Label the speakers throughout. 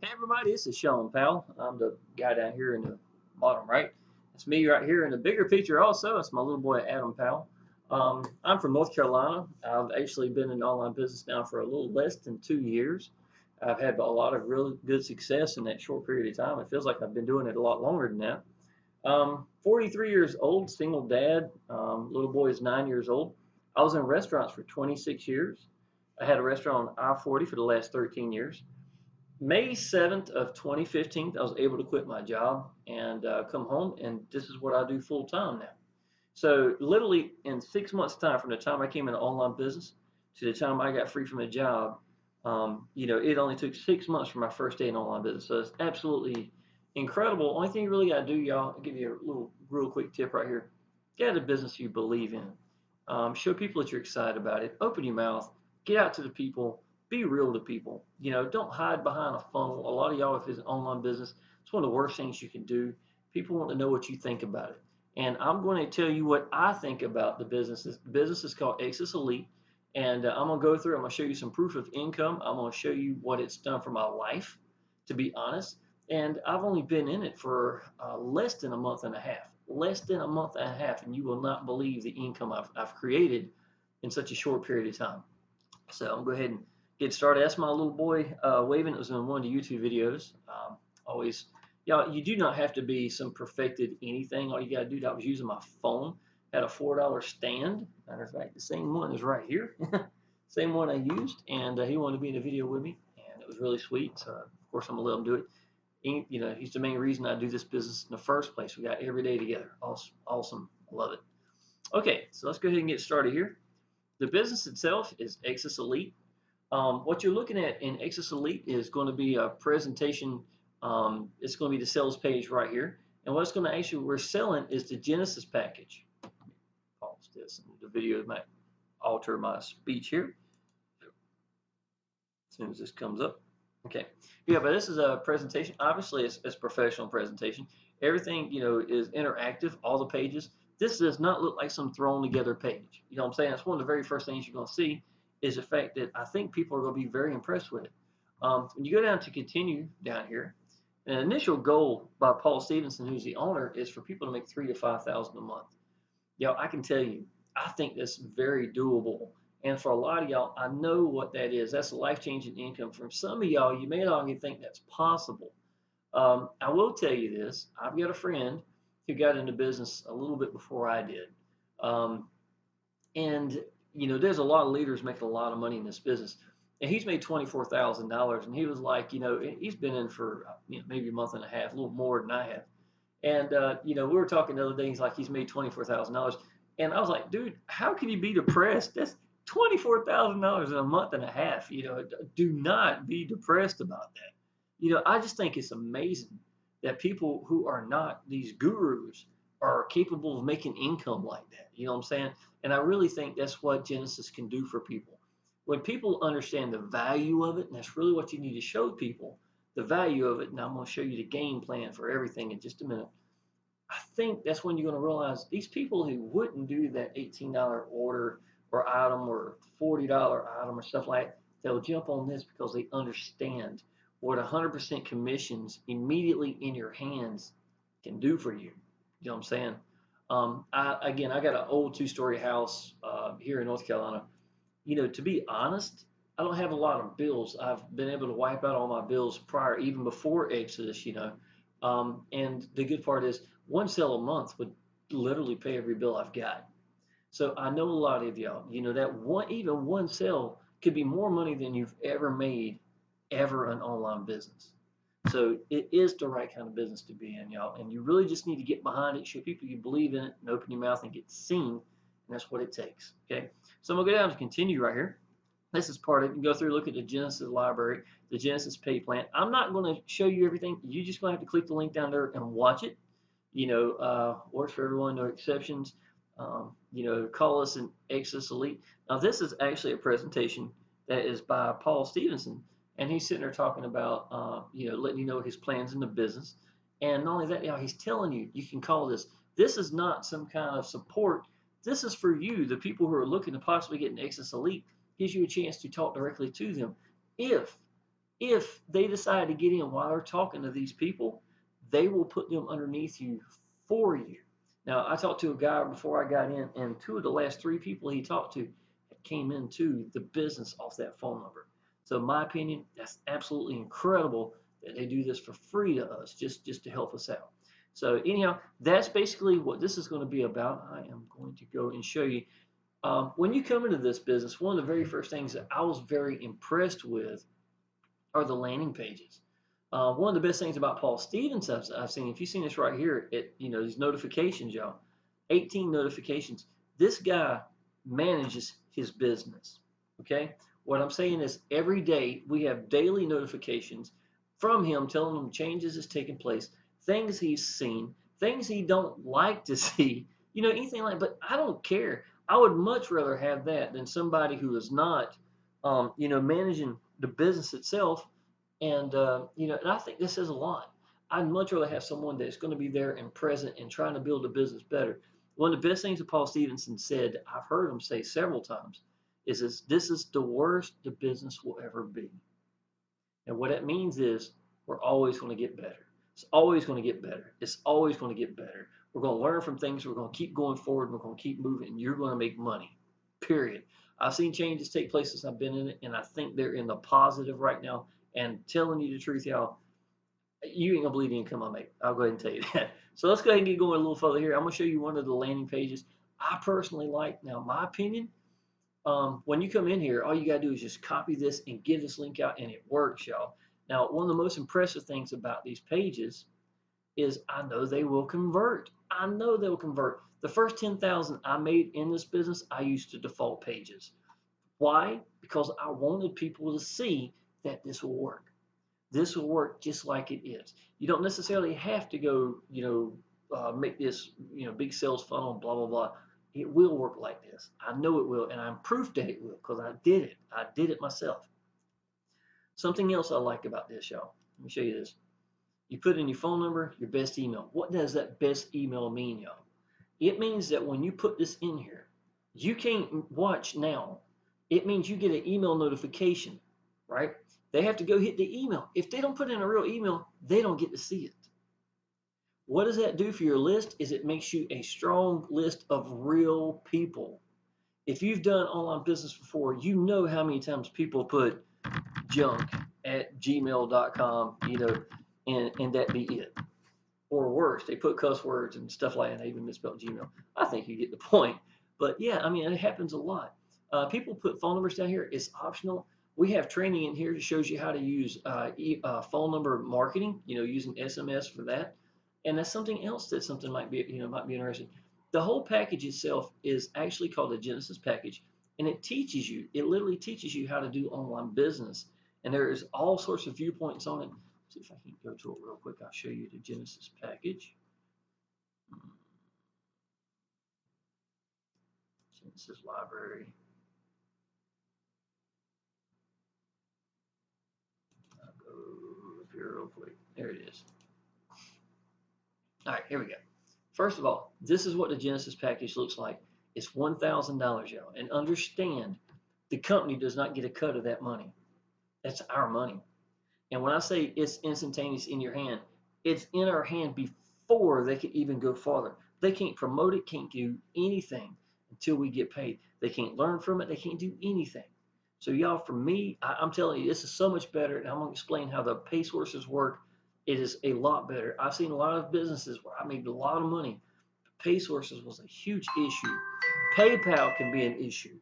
Speaker 1: Hey everybody, this is Sean Powell. I'm the guy down here in the bottom right. It's me right here in the bigger picture also. It's my little boy Adam Powell. I'm from North Carolina. I've actually been in online business now for a little less than 2 years. I've had a lot of really good success in that short period of time. It feels like I've been doing it a lot longer than that. 43 years old, single dad. Little boy is 9 years old. I was in restaurants for 26 years. I had a restaurant on I-40 for the last 13 years. May 7th of 2015, I was able to quit my job and come home, and this is what I do full time now. So literally in 6 months' time, from the time I came into online business to the time I got free from a job, it only took 6 months from my first day in online business. So it's absolutely incredible. Only thing you really got to do, y'all, I'll give you a little real quick tip right here. Get a business you believe in. Show people that you're excited about it. Open your mouth. Get out to the people. Be real to people. Don't hide behind a funnel. A lot of y'all, if it's an online business, it's one of the worst things you can do. People want to know what you think about it. And I'm going to tell you what I think about the business. The business is called Exitus Elite. And I'm going to go through, I'm going to show you some proof of income. I'm going to show you what it's done for my life, to be honest. And I've only been in it for less than a month and a half. Less than a month and a half. And you will not believe the income I've created in such a short period of time. So I'm going to go ahead and get started. That's my little boy waving. It was in one of the YouTube videos. Always, you do not have to be some perfected anything. All you got to do, I was using my phone, had a $4 stand. Matter of fact, the same one is right here. Same one I used, and he wanted to be in the video with me, and it was really sweet. So, of course, I'm going to let him do it. He's the main reason I do this business in the first place. We got every day together. Awesome. Love it. Okay, so let's go ahead and get started here. The business itself is Exitus Elite. What you're looking at in Exitus Elite is going to be a presentation. It's going to be the sales page right here. And what's going to actually we're selling is the Genesis package. Pause this, and the video might alter my speech here. As soon as this comes up. Okay. Yeah, but this is a presentation. Obviously, it's a professional presentation. Everything, is interactive, all the pages. This does not look like some thrown together page. You know what I'm saying? That's one of the very first things you're going to see is the fact that I think people are going to be very impressed with it. When you go down to continue down here, an initial goal by Paul Stevenson, who's the owner, is for people to make $3,000 to $5,000 a month. I can tell you, I think that's very doable. And for a lot of y'all, I know what that is. That's a life-changing income. For some of y'all, you may not even think that's possible. I will tell you this. I've got a friend who got into business a little bit before I did. There's a lot of leaders making a lot of money in this business. And he's made $24,000. And he was like, he's been in for maybe a month and a half, a little more than I have. And, we were talking the other day, he's like, he's made $24,000. And I was like, dude, how can you be depressed? That's $24,000 in a month and a half. Do not be depressed about that. I just think it's amazing that people who are not these gurus are capable of making income like that. You know what I'm saying? And I really think that's what Genesis can do for people. When people understand the value of it, and that's really what you need to show people, the value of it, and I'm going to show you the game plan for everything in just a minute. I think that's when you're going to realize these people who wouldn't do that $18 order or item or $40 item or stuff like that, they'll jump on this because they understand what 100% commissions immediately in your hands can do for you. You know what I'm saying? I got an old 2-story house here in North Carolina. To be honest, I don't have a lot of bills. I've been able to wipe out all my bills prior, even before Exodus, and the good part is one sale a month would literally pay every bill I've got. So I know a lot of y'all, that even one sale could be more money than you've ever made ever an online business. So it is the right kind of business to be in, y'all. And you really just need to get behind it, show people you believe in it, and open your mouth and get seen. And that's what it takes. Okay. So I'm gonna go down to continue right here. This is part of it. You can go through, look at the Genesis library, the Genesis pay plan. I'm not going to show you everything. You're just going to have to click the link down there and watch it. Works for everyone, no exceptions. Call us an Exitus Elite. Now, this is actually a presentation that is by Paul Stevenson. And he's sitting there talking about, letting you know his plans in the business. And not only that, he's telling you, you can call this. This is not some kind of support. This is for you, the people who are looking to possibly get an Exitus Elite. Gives you a chance to talk directly to them. If If they decide to get in while they're talking to these people, they will put them underneath you for you. Now, I talked to a guy before I got in, and two of the last three people he talked to came into the business off that phone number. So, in my opinion, that's absolutely incredible that they do this for free to us, just to help us out. So, anyhow, that's basically what this is going to be about. I am going to go and show you. When you come into this business, one of the very first things that I was very impressed with are the landing pages. One of the best things about Paul Stevens I've seen, if you've seen this right here, these notifications, y'all, 18 notifications. This guy manages his business. Okay, what I'm saying is every day we have daily notifications from him telling him changes is taking place, things he's seen, things he don't like to see, anything like. But I don't care. I would much rather have that than somebody who is not, managing the business itself. And I think this says a lot. I'd much rather have someone that's going to be there and present and trying to build a business better. One of the best things that Paul Stevenson said, I've heard him say several times, is this is the worst the business will ever be. And what that means is we're always going to get better. It's always going to get better. It's always going to get better. We're going to learn from things. We're going to keep going forward. We're going to keep moving. And you're going to make money. Period. I've seen changes take place since I've been in it, and I think they're in the positive right now. And telling you the truth, y'all, you ain't gonna believe the income I make. I'll go ahead and tell you that. So let's go ahead and get going a little further here. I'm gonna show you one of the landing pages I personally like. Now, my opinion, when you come in here, all you gotta do is just copy this and give this link out, and it works, y'all. Now, one of the most impressive things about these pages is I know they will convert. I know they'll convert. The first 10,000 I made in this business, I used to default pages. Why? Because I wanted people to see that this will work. This will work just like it is. You don't necessarily have to go, make this, big sales funnel, blah, blah, blah. It will work like this. I know it will, and I'm proof that it will because I did it. I did it myself. Something else I like about this, y'all. Let me show you this. You put in your phone number, your best email. What does that best email mean, y'all? It means that when you put this in here, you can't watch now. It means you get an email notification, right? They have to go hit the email. If they don't put in a real email, they don't get to see it. What does that do for your list? Is it makes you a strong list of real people. If you've done online business before, you know how many times people put junk at gmail.com, and that be it. Or worse, they put cuss words and stuff like that. They even misspelled Gmail. I think you get the point. But yeah, I mean, it happens a lot. People put phone numbers down here. It's optional. We have training in here that shows you how to use phone number marketing, using SMS for that. And that's something else that something might be interesting. The whole package itself is actually called the Genesis package, and it literally teaches you how to do online business. And there is all sorts of viewpoints on it. See if I can go to it real quick. I'll show you the Genesis package. Genesis library. I'll go up here real quick. There it is. All right, here we go. First of all, this is what the Genesis package looks like. It's $1,000, y'all. And understand, the company does not get a cut of that money. That's our money. And when I say it's instantaneous in your hand, it's in our hand before they can even go farther. They can't promote it, can't do anything until we get paid. They can't learn from it. They can't do anything. So y'all, for me, I'm telling you, this is so much better. And I'm going to explain how the pay sources work. It is a lot better. I've seen a lot of businesses where I made a lot of money. Pay sources was a huge issue. PayPal can be an issue,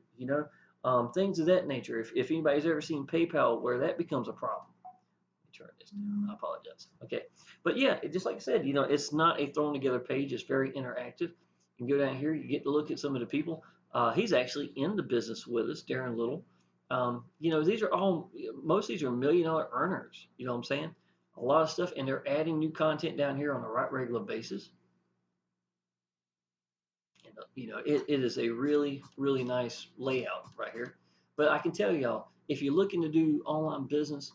Speaker 1: things of that nature. If anybody's ever seen PayPal, where that becomes a problem. Turn this down. I apologize. Okay, but yeah, just like I said, it's not a thrown together page. It's very interactive. You can go down here. You get to look at some of the people. He's actually in the business with us, Darren Little. Most of these are $1 million earners. You know what I'm saying? A lot of stuff, and they're adding new content down here on a regular basis. And it is a really, really nice layout right here. But I can tell y'all, if you're looking to do online business,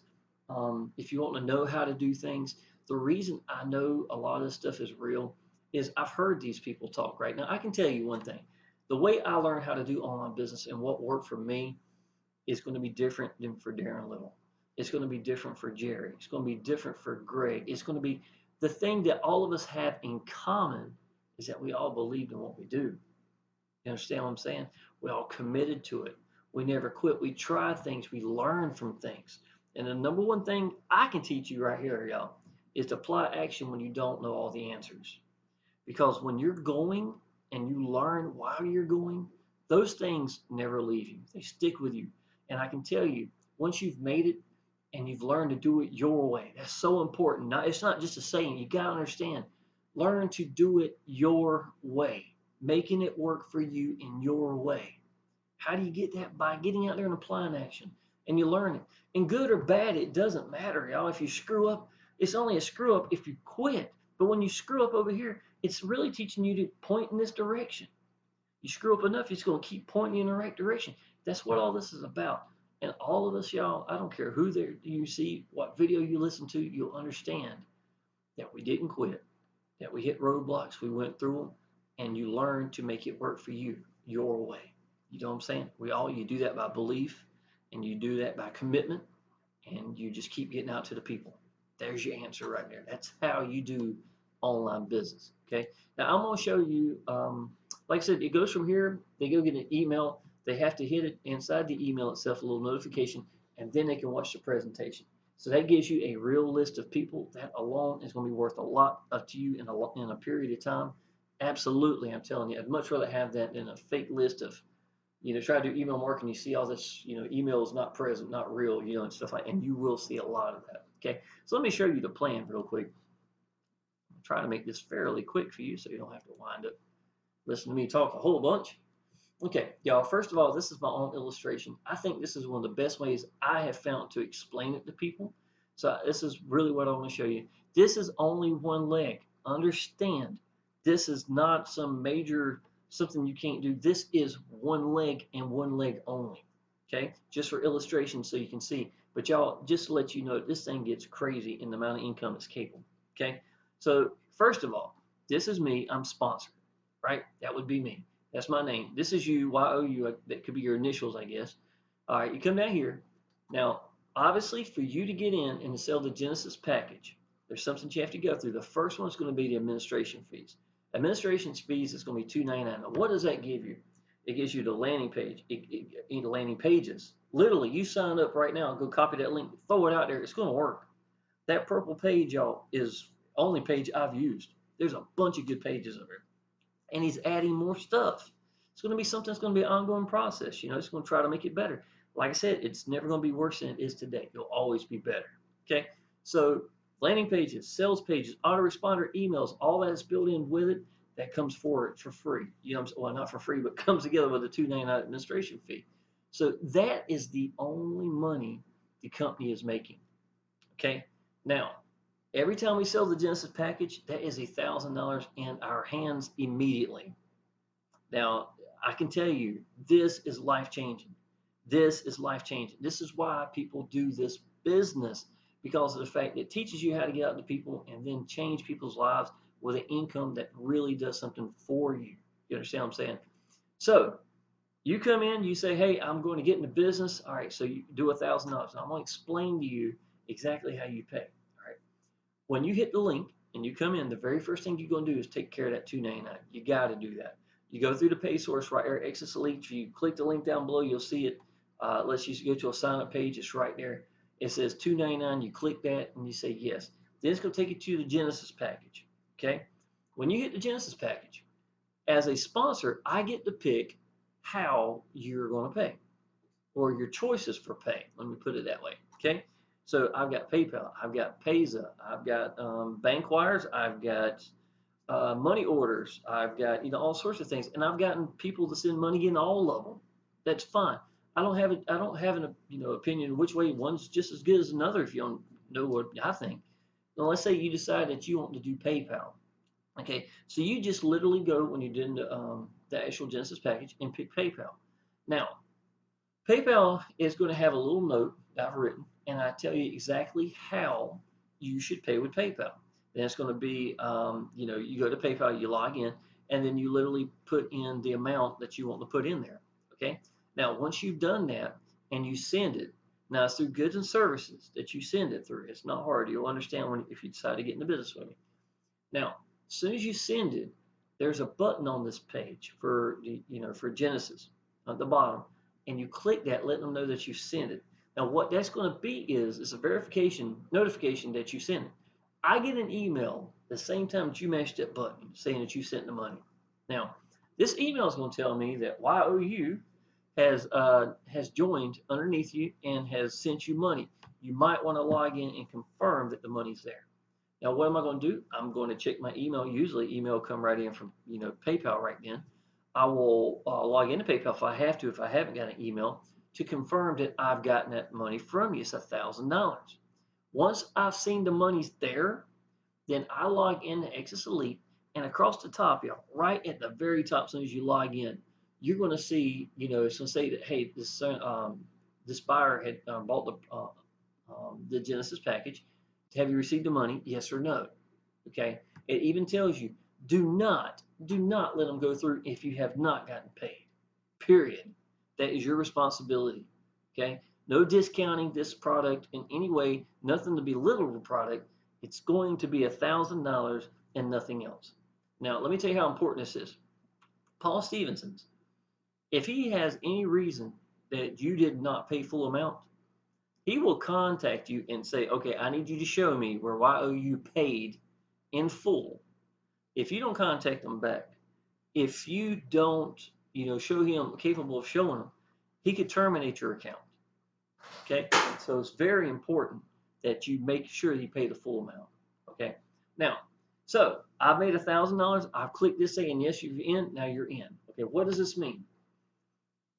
Speaker 1: if you want to know how to do things, the reason I know a lot of this stuff is real is I've heard these people talk. Right now, I can tell you one thing: the way I learned how to do online business and what worked for me is going to be different than for Darren Little. It's going to be different for Jerry. It's going to be different for Greg. It's going to be the thing that all of us have in common is that we all believe in what we do. You understand what I'm saying? We all committed to it. We never quit. We try things. We learn from things. And the number one thing I can teach you right here, y'all, is to apply action when you don't know all the answers. Because when you're going and you learn while you're going, those things never leave you. They stick with you. And I can tell you, once you've made it and you've learned to do it your way, that's so important. Now, it's not just a saying. You got to understand. Learn to do it your way, making it work for you in your way. How do you get that? By getting out there and applying action. And you learn it. And good or bad, it doesn't matter, y'all. If you screw up, it's only a screw up if you quit. But when you screw up over here, it's really teaching you to point in this direction. You screw up enough, it's going to keep pointing in the right direction. That's what all this is about. And all of us, y'all, I don't care who there you see, what video you listen to, you'll understand that we didn't quit, that we hit roadblocks, we went through them, and you learn to make it work for you, your way. You know what I'm saying? You do that by belief, and you do that by commitment, and you just keep getting out to the people. There's your answer right there. That's how you do online business. Okay. Now I'm going to show you, like I said, it goes from here. They go get an email. They have to hit it inside the email itself, a little notification, and then they can watch the presentation. So that gives you a real list of people. That alone is going to be worth a lot to you in a period of time. Absolutely, I'm telling you, I'd much rather have that than a fake list of, try to do email marketing. You see all this, email is not present, not real, and stuff like that. And you will see a lot of that. Okay. So let me show you the plan real quick. I'll try to make this fairly quick for you so you don't have to wind up listening to me talk a whole bunch. Okay, y'all, first of all, this is my own illustration. I think this is one of the best ways I have found to explain it to people. So this is really what I want to show you. This is only one leg. Understand, this is not some major something you can't do. This is one leg and one leg only. Okay, just for illustration so you can see. But y'all, just to let you know, this thing gets crazy in the amount of income it's capable. Okay, so first of all, this is me. I'm sponsored, right? That would be me. That's my name. This is you, YOU. That could be your initials, I guess. All right, you come down here. Now, obviously, for you to get in and to sell the Genesis package, there's something you have to go through. The first one is going to be the administration fees. Administration fees is going to be $2.99. Now, what does that give you? It gives you the landing page, the landing pages. Literally, you sign up right now, go copy that link, throw it out there. It's going to work. That purple page, y'all, is the only page I've used. There's a bunch of good pages over there. And he's adding more stuff. It's going to be something that's going to be an ongoing process. It's going to try to make it better. Like I said, it's never going to be worse than it is today. It'll always be better. Okay? So landing pages, sales pages, autoresponder emails, all that is built in with it. That comes for free. Well, not for free, but comes together with a $2.99 administration fee. So that is the only money the company is making. Okay? Now, every time we sell the Genesis package, that is $1,000 in our hands immediately. Now, I can tell you, this is life-changing. This is life-changing. This is why people do this business, because of the fact that it teaches you how to get out to people and then change people's lives with an income that really does something for you. You understand what I'm saying? So you come in, you say, hey, I'm going to get into business. All right, so you do $1,000. Now I'm going to explain to you exactly how you pay. All right. When you hit the link and you come in, the very first thing you're going to do is take care of that $2.99. You got to do that. You go through the pay source right there, Exitus Elite. If you click the link down below, you'll see it. Let's just go to a sign up page. It's right there. It says $2.99. You click that and you say yes. Then it's going to take you to the Genesis package. Okay. When you hit the Genesis package, as a sponsor, I get to pick how you're going to pay, or your choices for pay. Let me put it that way. Okay. So I've got PayPal, I've got Payza, I've got bank wires, I've got money orders, I've got all sorts of things, and I've gotten people to send money in all of them. That's fine. I don't have an opinion which way one's just as good as another. If you don't know what I think. Now let's say you decide that you want to do PayPal. Okay, so you just literally go when you're doing the actual Genesis package and pick PayPal. Now, PayPal is going to have a little note that I've written, and I tell you exactly how you should pay with PayPal. Then it's going to be, you go to PayPal, you log in, and then you literally put in the amount that you want to put in there. Okay. Now, once you've done that and you send it, Now, it's through goods and services that you send it through. It's not hard. You'll understand when if you decide to get into business with me. Now, as soon as you send it, there's a button on this page for for Genesis at the bottom, and you click that, letting them know that you sent it. Now, what that's going to be is a verification notification that you sent it. I get an email the same time that you mash that button saying that you sent the money. Now, this email is going to tell me that YOU has joined underneath you and has sent you money. You might want to log in and confirm that the money's there. Now, what am I going to do? I'm going to check my email. Usually, email come right in from PayPal right then. I will log into PayPal if I have to, if I haven't got an email, to confirm that I've gotten that money from you. It's $1,000. Once I've seen the money's there, then I log into Exitus Elite, and across the top, y'all, right at the very top, as soon as you log in, you're going to see, it's going to say that, hey, this buyer had bought the Genesis package. Have you received the money? Yes or no? Okay. It even tells you, do not let them go through if you have not gotten paid. Period. That is your responsibility. Okay. No discounting this product in any way. Nothing to belittle the product. It's going to be $1,000 and nothing else. Now, let me tell you how important this is. Paul Stevenson's, if he has any reason that you did not pay full amount, he will contact you and say, okay, I need you to show me where YOU paid in full. If you don't contact him back, if you don't, show him capable of showing him, he could terminate your account. Okay, so it's very important that you make sure you pay the full amount. Okay, now, so I've made $1,000. I've clicked this saying yes, you're in. Now you're in. Okay, what does this mean?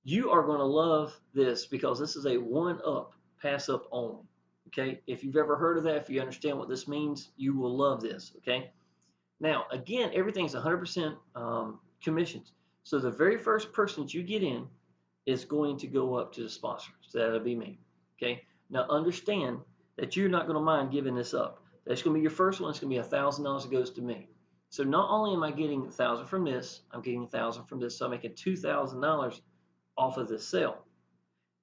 Speaker 1: You are going to love this because this is a one-up, pass-up only. Okay, if you've ever heard of that, if you understand what this means, you will love this. Okay, now again, everything's 100% commissions. So the very first person that you get in is going to go up to the sponsor. So that'll be me. Okay, now understand that you're not going to mind giving this up. That's going to be your first one. It's going to be $1,000 that goes to me. So not only am I getting $1,000 from this, I'm getting $1,000 from this. So I'm making $2,000 off of this sale.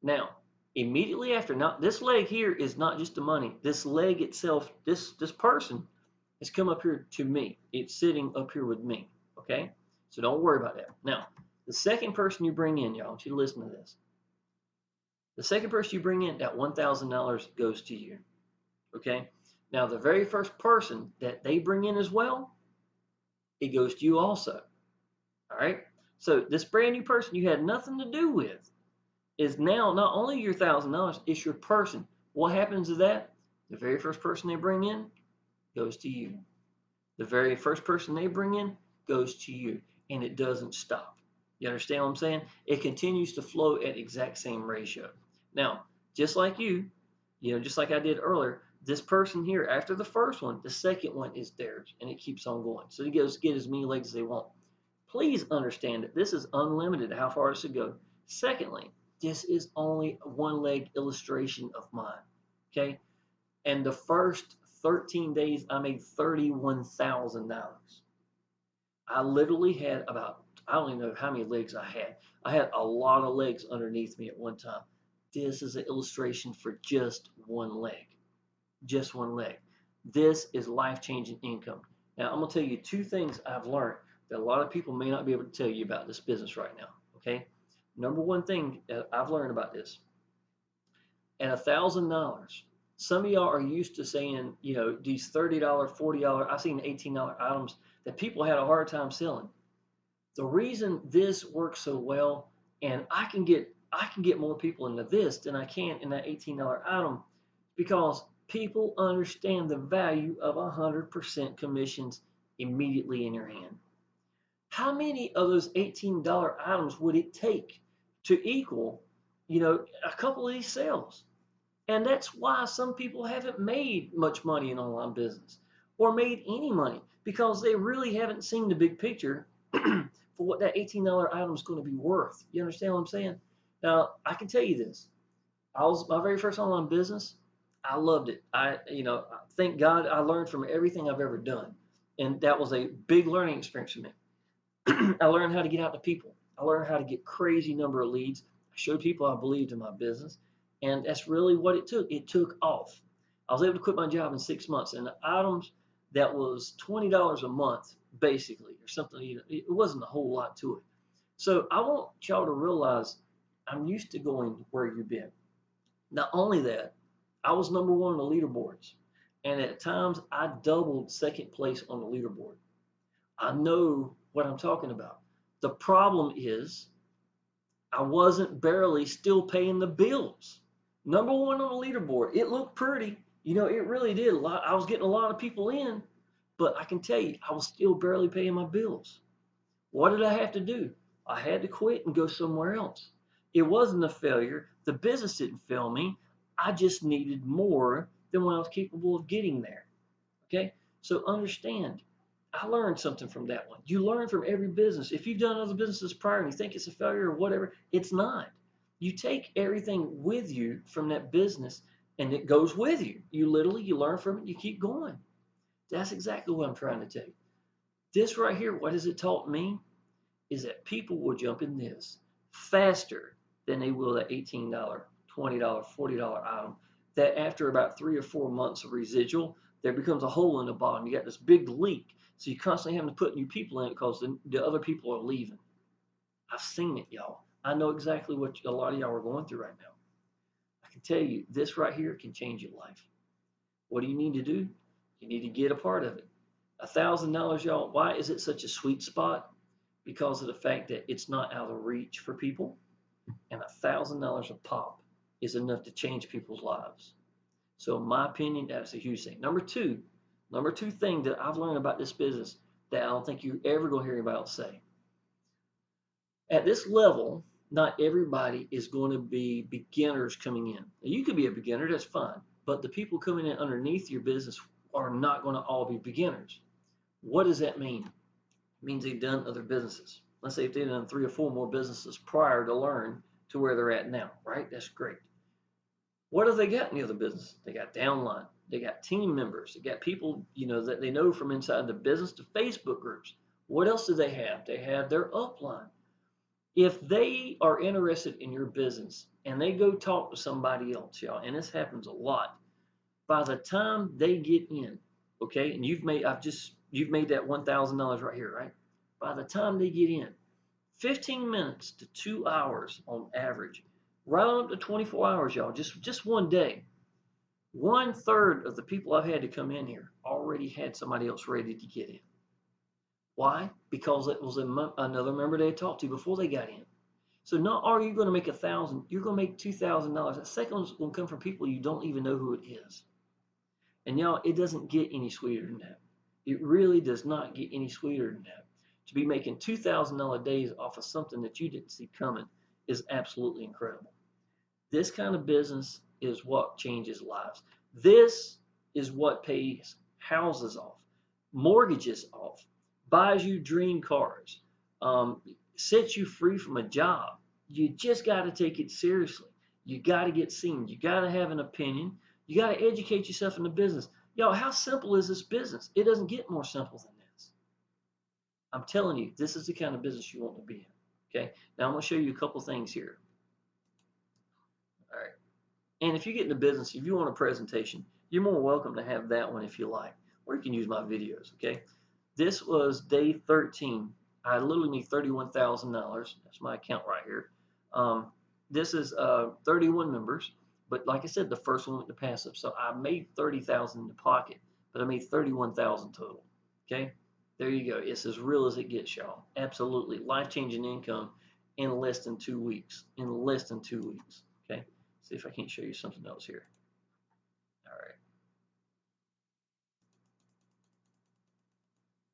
Speaker 1: Now, immediately after, now this leg here is not just the money. This leg itself, this person has come up here to me. It's sitting up here with me. Okay, so don't worry about that. Now, the second person you bring in, y'all, I want you to listen to this. The second person you bring in, that $1,000 goes to you. Okay, now the very first person that they bring in as well, it goes to you also. All right, so this brand new person you had nothing to do with is now not only your $1,000, it's your person. What happens to that? The very first person they bring in goes to you. The very first person they bring in goes to you, and it doesn't stop. You understand what I'm saying? It continues to flow at exact same ratio. Now, just like just like I did earlier, this person here, after the first one, the second one is theirs, and it keeps on going. So they get as many legs as they want. Please understand that this is unlimited how far this should go. Secondly, this is only a one-leg illustration of mine, okay? And the first 13 days, I made $31,000. I literally had about, I don't even know how many legs I had. I had a lot of legs underneath me at one time. This is an illustration for just one leg. Just one leg. This is life-changing income. Now, I'm going to tell you two things I've learned that a lot of people may not be able to tell you about this business right now, okay? Number one thing that I've learned about this, at $1,000, some of y'all are used to saying, these $30, $40, I've seen $18 items that people had a hard time selling. The reason this works so well, and I can get more people into this than I can in that $18 item, because people understand the value of 100% commissions immediately in your hand. How many of those $18 items would it take to equal, a couple of these sales? And that's why some people haven't made much money in online business or made any money, because they really haven't seen the big picture for what that $18 item is going to be worth. You understand what I'm saying? Now, I can tell you this. My very first online business, I loved it. Thank God I learned from everything I've ever done. And that was a big learning experience for me. I learned how to get out to people. I learned how to get crazy number of leads. I showed people I believed in my business. And that's really what it took. It took off. I was able to quit my job in 6 months, and the items that was $20 a month, basically, or something, it wasn't a whole lot to it. So I want y'all to realize I'm used to going where you've been. Not only that, I was number one on the leaderboards, and at times I doubled second place on the leaderboard. I know what I'm talking about. The problem is I wasn't barely still paying the bills. Number one on the leaderboard. It looked pretty. It really did. I was getting a lot of people in, but I can tell you, I was still barely paying my bills. What did I have to do? I had to quit and go somewhere else. It wasn't a failure. The business didn't fail me. I just needed more than what I was capable of getting there. Okay? So understand, I learned something from that one. You learn from every business. If you've done other businesses prior and you think it's a failure or whatever, it's not. You take everything with you from that business and it goes with you. You learn from it, you keep going. That's exactly what I'm trying to tell you. This right here, what has it taught me? Is that people will jump in this faster than they will that $18, $20, $40 item. That after about 3 or 4 months of residual, there becomes a hole in the bottom. You got this big leak. So you constantly having to put new people in it because the other people are leaving. I've seen it, y'all. I know exactly what a lot of y'all are going through right now. I can tell you, this right here can change your life. What do you need to do? You need to get a part of it. $1,000, y'all. Why is it such a sweet spot? Because of the fact that it's not out of reach for people, and $1,000 a pop is enough to change people's lives. So in my opinion, that's a huge thing. Number two thing that I've learned about this business that I don't think you're ever going to hear anybody else say. At this level, not everybody is going to be beginners coming in. You could be a beginner, that's fine, but the people coming in underneath your business are not going to all be beginners. What does that mean? It means they've done other businesses. Let's say if they've done 3 or 4 more businesses prior to learn to where they're at now, right? That's great. What have they got in the other business? They got downline. They got team members. They got people, that they know from inside the business to Facebook groups. What else do they have? They have their upline. If they are interested in your business and they go talk to somebody else, y'all, and this happens a lot, by the time they get in, okay, and you've made that $1,000 right here, right? By the time they get in, 15 minutes to 2 hours on average, right on up to 24 hours, y'all, just one day. 1/3 of the people I've had to come in here already had somebody else ready to get in. Why? Because it was another member they had talked to before they got in. So not are you going to make $1,000, you're going to make $2,000. That second one's going to come from people you don't even know who it is. And y'all, it doesn't get any sweeter than that. It really does not get any sweeter than that. To be making $2,000 days off of something that you didn't see coming is absolutely incredible. This kind of business is what changes lives. This is what pays houses off, mortgages off, buys you dream cars, sets you free from a job. You just got to take it seriously. You got to get seen. You got to have an opinion. You got to educate yourself in the business. Y'all, how simple is this business? It doesn't get more simple than this. I'm telling you, this is the kind of business you want to be in. Okay, now I'm going to show you a couple things here. All right, and if you get into business, if you want a presentation, you're more welcome to have that one if you like, or you can use my videos. Okay, this was day 13. I literally made $31,000. That's my account right here. This is 31 members, but like I said, the first one went to passive, so I made $30,000 in the pocket, but I made $31,000 total. Okay, there you go. It's as real as it gets, y'all. Absolutely life-changing income in less than 2 weeks. In less than 2 weeks. Okay, see if I can't show you something else here. All right.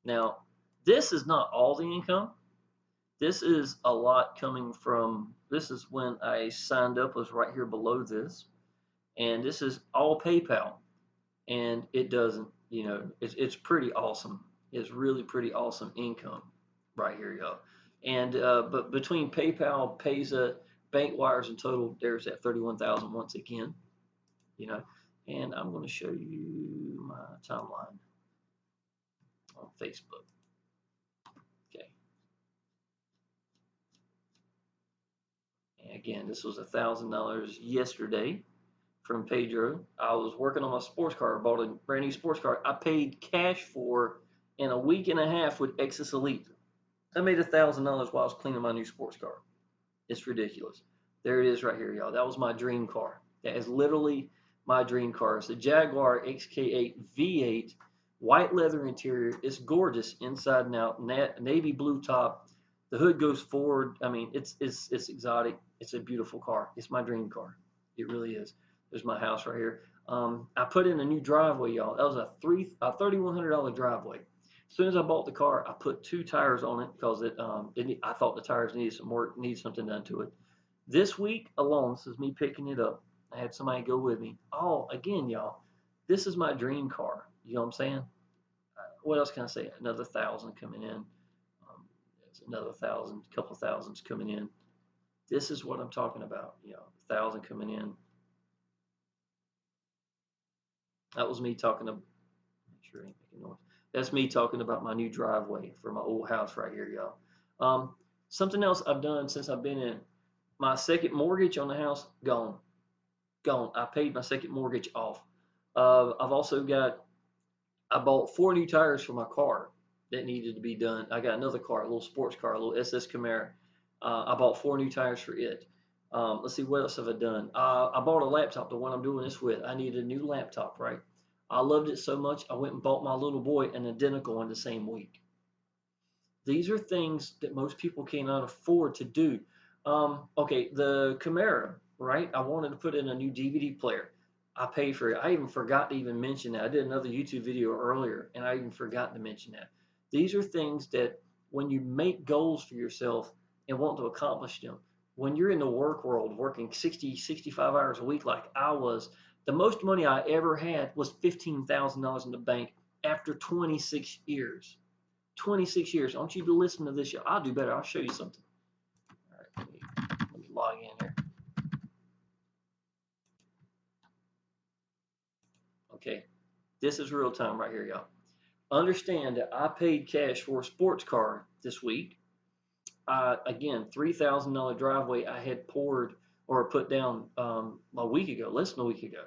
Speaker 1: Now, this is not all the income. This is a lot coming from, this is when I signed up, was right here below this. And this is all PayPal. And it doesn't, it's pretty awesome. It's really pretty awesome income right here, y'all. And, but between PayPal, Payza, bank wires in total, there's that 31,000 once again, and I'm going to show you my timeline on Facebook. Okay. And again, this was $1,000 yesterday from Pedro. I was working on my sports car. I bought a brand new sports car. I paid cash for in a week and a half with Exitus Elite. I made $1,000 while I was cleaning my new sports car. It's ridiculous. There it is right here, y'all. That was my dream car. That is literally my dream car. It's a Jaguar XK8 V8, white leather interior. It's gorgeous inside and out. Navy blue top. The hood goes forward. I mean, it's exotic. It's a beautiful car. It's my dream car. It really is. There's my house right here. I put in a new driveway, y'all. That was a $3,100 driveway. As soon as I bought the car, I put 2 tires on it because I thought the tires needed some work, needed something done to it. This week alone, this is me picking it up. I had somebody go with me. Oh, again, y'all, this is my dream car. You know what I'm saying? What else can I say? Another 1,000 coming in. There's another 1,000, couple thousands coming in. This is what I'm talking about. 1,000 coming in. That was me talking to. Make sure I ain't making noise. That's me talking about my new driveway for my old house right here, y'all. Something else I've done since I've been in, my second mortgage on the house, gone. I paid my second mortgage off. I've also I bought 4 new tires for my car that needed to be done. I got another car, a little sports car, a little SS Camaro. I bought 4 new tires for it. Let's see, what else have I done? I bought a laptop, the one I'm doing this with. I needed a new laptop, right? I loved it so much, I went and bought my little boy an identical one the same week. These are things that most people cannot afford to do. Okay, the Camaro, right? I wanted to put in a new DVD player. I paid for it. I even forgot to even mention that. I did another YouTube video earlier, and I even forgot to mention that. These are things that when you make goals for yourself and want to accomplish them, when you're in the work world, working 60, 65 hours a week like I was, the most money I ever had was $15,000 in the bank after 26 years. 26 years. I want you to listen to this. I'll do better. I'll show you something. All right, let me log in here. Okay, this is real time right here, y'all. Understand that I paid cash for a sports car this week. Again, $3,000 driveway I had poured or put down a week ago, less than a week ago.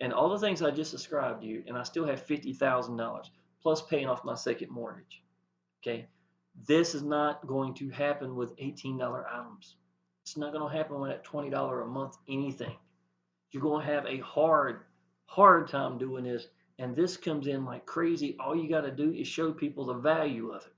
Speaker 1: And all the things I just described to you, and I still have $50,000 plus paying off my second mortgage. Okay, this is not going to happen with $18 items. It's not going to happen with that $20 a month anything. You're going to have a hard time doing this, and this comes in like crazy. All you got to do is show people the value of it.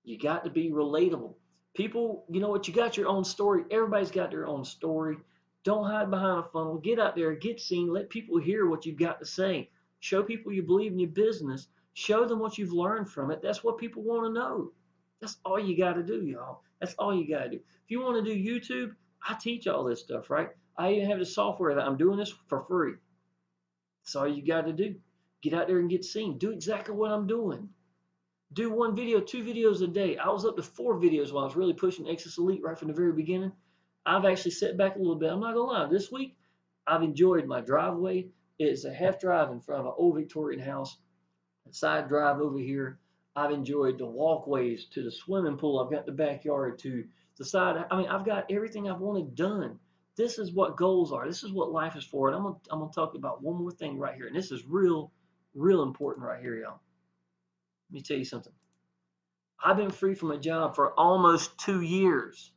Speaker 1: You got to be relatable. People, you know what? You got your own story. Everybody's got their own story. Don't hide behind a funnel. Get out there, get seen. Let people hear what you've got to say. Show people you believe in your business. Show them what you've learned from it. That's what people want to know. That's all you got to do, y'all. That's all you got to do. If you want to do YouTube, I teach all this stuff, right? I even have the software that I'm doing this for free. That's all you got to do. Get out there and get seen. Do exactly what I'm doing. Do 1 video, 2 videos a day. I was up to 4 videos while I was really pushing Exitus Elite right from the very beginning. I've actually set back a little bit. I'm not going to lie. This week, I've enjoyed my driveway. It's a half drive in front of an old Victorian house. A side drive over here. I've enjoyed the walkways to the swimming pool. I've got the backyard to the side. I mean, I've got everything I've wanted done. This is what goals are. This is what life is for. And I'm gonna talk about one more thing right here. And this is real important right here, y'all. Let me tell you something. I've been free from a job for almost 2 years.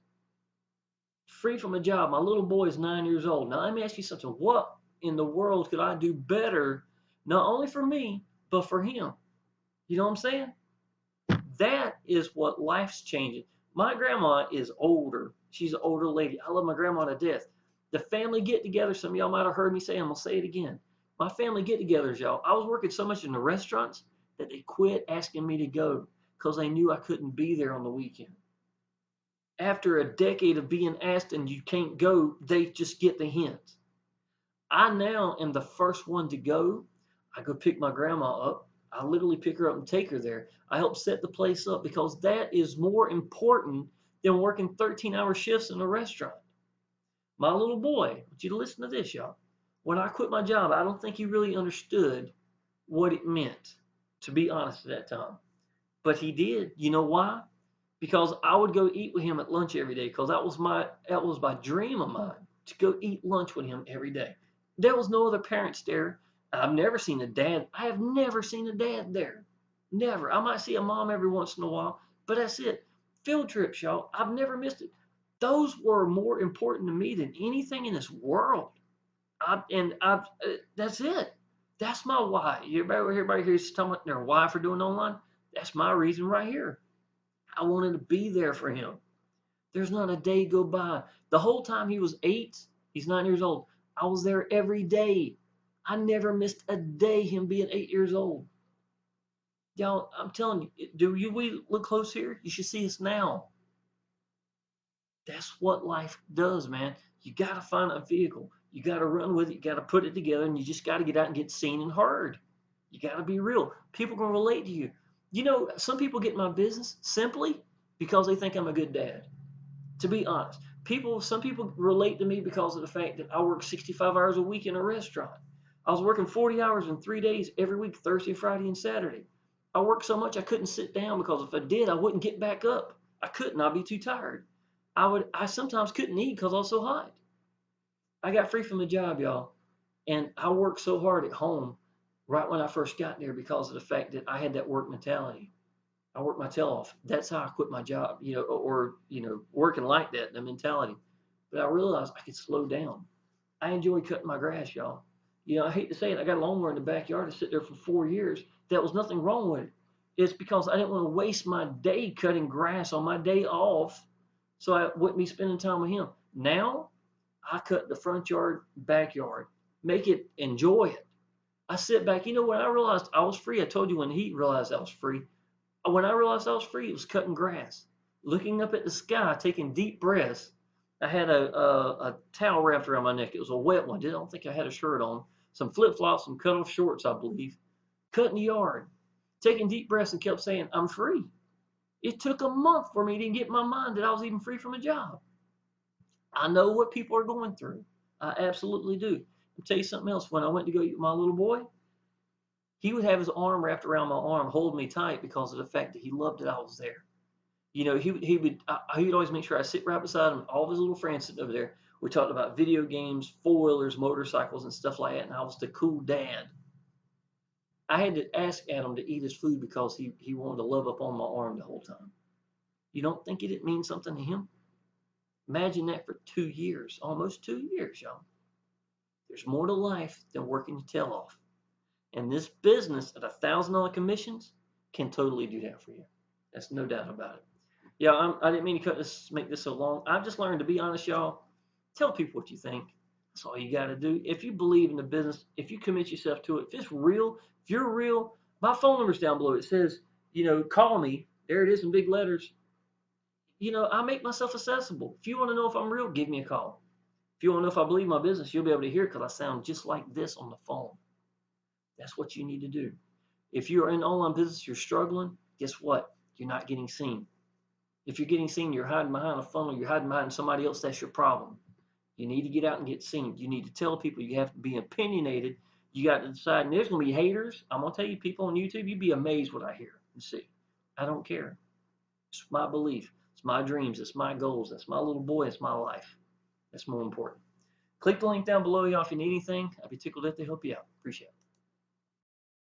Speaker 1: Free from a job. My little boy is 9 years old. Now, let me ask you something. What in the world could I do better, not only for me, but for him? You know what I'm saying? That is what life's changing. My grandma is older. She's an older lady. I love my grandma to death. The family get-together, some of y'all might have heard me say, I'm going to say it again. My family get-togethers, y'all. I was working so much in the restaurants that they quit asking me to go because they knew I couldn't be there on the weekend. After a decade of being asked and you can't go, they just get the hint. I now am the first one to go. I go pick my grandma up. I literally pick her up and take her there. I help set the place up because that is more important than working 13-hour shifts in a restaurant. My little boy, I want you to listen to this, y'all. When I quit my job, I don't think he really understood what it meant, to be honest, at that time. But he did. You know why? because I would go eat with him at lunch every day because that was my dream of mine to go eat lunch with him every day. There was no other parents there. I've never seen a dad. I have never seen a dad there. Never. I might see a mom every once in a while, but that's it. Field trips, y'all. I've never missed it. Those were more important to me than anything in this world. That's it. That's my why. Everybody here's talking about their why for doing online. That's my reason right here. I wanted to be there for him. There's not a day go by. The whole time he was 8, he's 9 years old. I was there every day. I never missed a day him being 8 years old. Y'all, I'm telling you, we look close here? You should see us now. That's what life does, man. You got to find a vehicle. You got to run with it. You got to put it together, and you just got to get out and get seen and heard. You got to be real. People can relate to you. You know, some people get in my business simply because they think I'm a good dad. To be honest, some people relate to me because of the fact that I work 65 hours a week in a restaurant. I was working 40 hours in 3 days every week, Thursday, Friday, and Saturday. I worked so much I couldn't sit down because if I did, I wouldn't get back up. I couldn't. I'd be too tired. I sometimes couldn't eat because I was so hot. I got free from the job, y'all, and I worked so hard at home right when I first got there because of the fact that I had that work mentality. I worked my tail off. That's how I quit my job, working like that, the mentality. But I realized I could slow down. I enjoy cutting my grass, y'all. I hate to say it, I got a lawnmower in the backyard to sit there for 4 years. There was nothing wrong with it. It's because I didn't want to waste my day cutting grass on my day off, so I wouldn't be spending time with him. Now, I cut the front yard, backyard, make it, enjoy it. I sit back. When I realized I was free, I told you when he realized I was free. When I realized I was free, it was cutting grass, looking up at the sky, taking deep breaths. I had a towel wrapped around my neck. It was a wet one. I don't think I had a shirt on. Some flip-flops, some cut-off shorts, I believe. Cutting the yard, taking deep breaths and kept saying, I'm free. It took a month for me to get in my mind that I was even free from a job. I know what people are going through. I absolutely do. I'll tell you something else. When I went to go eat with my little boy, he would have his arm wrapped around my arm, holding me tight because of the fact that he loved that I was there. He would always make sure I sit right beside him. All of his little friends sitting over there. We talked about video games, four-wheelers, motorcycles, and stuff like that. And I was the cool dad. I had to ask Adam to eat his food because he wanted to love up on my arm the whole time. You don't think it didn't mean something to him? Imagine that for 2 years, almost 2 years, y'all. There's more to life than working your tail off. And this business at $1,000 commissions can totally do that for you. That's no doubt about it. Yeah, I didn't mean to make this so long. I've just learned to be honest, y'all. Tell people what you think. That's all you got to do. If you believe in the business, if you commit yourself to it, if it's real, if you're real, my phone number's down below. It says, call me. There it is in big letters. I make myself accessible. If you want to know if I'm real, give me a call. If you want to know if I believe my business, you'll be able to hear it because I sound just like this on the phone. That's what you need to do. If you're in online business, you're struggling, guess what? You're not getting seen. If you're getting seen, you're hiding behind a funnel, you're hiding behind somebody else, that's your problem. You need to get out and get seen. You need to tell people. You have to be opinionated. You got to decide, and there's going to be haters. I'm going to tell you, people on YouTube, you'd be amazed what I hear and see. I don't care. It's my belief. It's my dreams. It's my goals. That's my little boy. It's my life. That's more important. Click the link down below, y'all, if you need anything. I'd be tickled to help you out. Appreciate it.